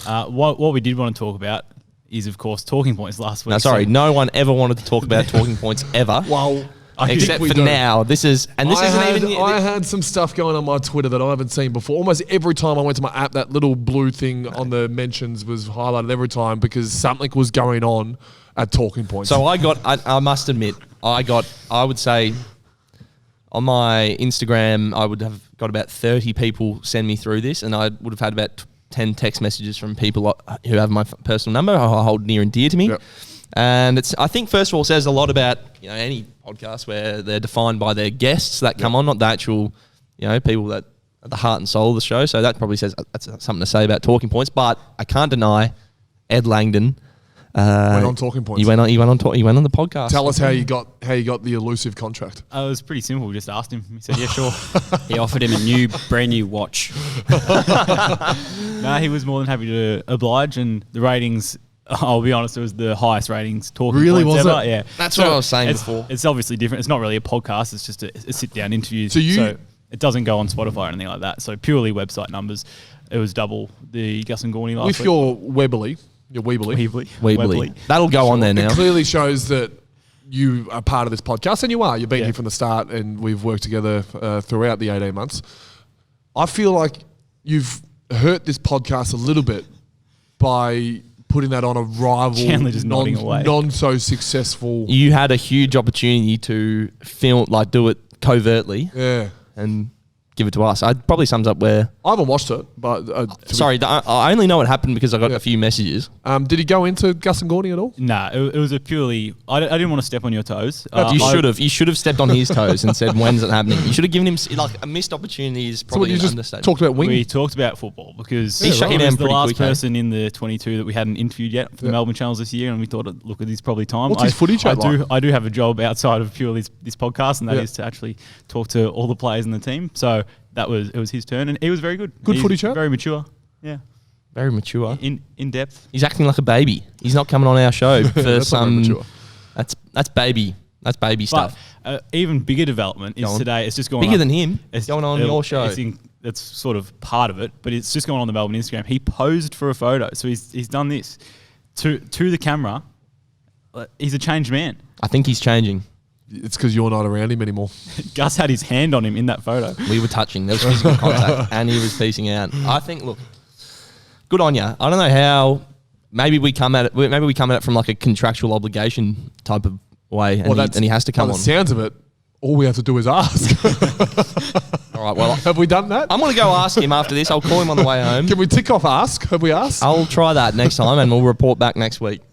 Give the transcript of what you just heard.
What we did want to talk about is, of course, talking points last week. No, sorry, no one ever wanted to talk about talking points ever. Well, except for now. This isn't even. I had some stuff going on my Twitter that I haven't seen before. Almost every time I went to my app, that little blue thing on the mentions was highlighted every time because something was going on at talking points. So I must admit, I would say on my Instagram, I would have got about 30 people send me through this, and I would have had about 10 text messages from people who have my personal number, who I hold near and dear to me. Yep. And I think, first of all, says a lot about any podcast where they're defined by their guests that come on, not the actual people that are the heart and soul of the show. So that probably says that's something to say about talking points. But I can't deny Ed Langdon went on talking points. He went on the podcast. Tell us how you got the elusive contract. It was pretty simple. We just asked him. He said, "Yeah, sure." He offered him a brand new watch. No, he was more than happy to oblige, and the ratings. I'll be honest, it was the highest ratings talking really points was ever. it? Yeah, that's what I was saying before. It's obviously different. It's not really a podcast. It's just a sit-down interview. So it doesn't go on Spotify or anything like that. So purely website numbers. It was double the Gus and Gawny last week. With your Weebly. Weebly. That'll go on there now. It clearly shows that you are part of this podcast, and you are. You've been here from the start, and we've worked together throughout the 18 months. I feel like you've hurt this podcast a little bit by putting that on a rival, Chandler just nodding away. Non-so successful. You had a huge opportunity to film, do it covertly, and give it to us. It probably sums up where... I haven't watched it, but... I only know it happened because I got a few messages. Did he go into Gus and Gawny at all? Nah, it was a purely... I didn't want to step on your toes. You should have stepped on his toes and said, when's it happening? You should have given him... a missed opportunity is probably an understatement. Talked about wing? We talked about football because he shut you was down the pretty last quick, person in the 22 that we hadn't interviewed yet for the Melbourne channels this year, and we thought, look, it is probably time. What's his footy chat like? I do have a job outside of purely this podcast, and that is to actually talk to all the players in the team. So... it was his turn, and he was very good. Good footy chat. Very mature. Yeah. Very mature. In depth. He's acting like a baby. He's not coming on our show for that's some... That's baby. That's baby stuff. But even bigger development is today. It's just going bigger up, than him. It's going on your show. That's sort of part of it, but it's just going on the Melbourne Instagram. He posed for a photo, so he's done this to the camera. He's a changed man. I think he's changing. It's because you're not around him anymore. Gus had his hand on him in that photo. We were touching. There was physical contact, and he was piecing out. I think, look, good on you. I don't know how. Maybe we come at it from a contractual obligation type of way, and he has to come on. By the sounds of it, all we have to do is ask. All right. Well, have we done that? I'm going to go ask him after this. I'll call him on the way home. Can we tick off ask? Have we asked? I'll try that next time, and we'll report back next week.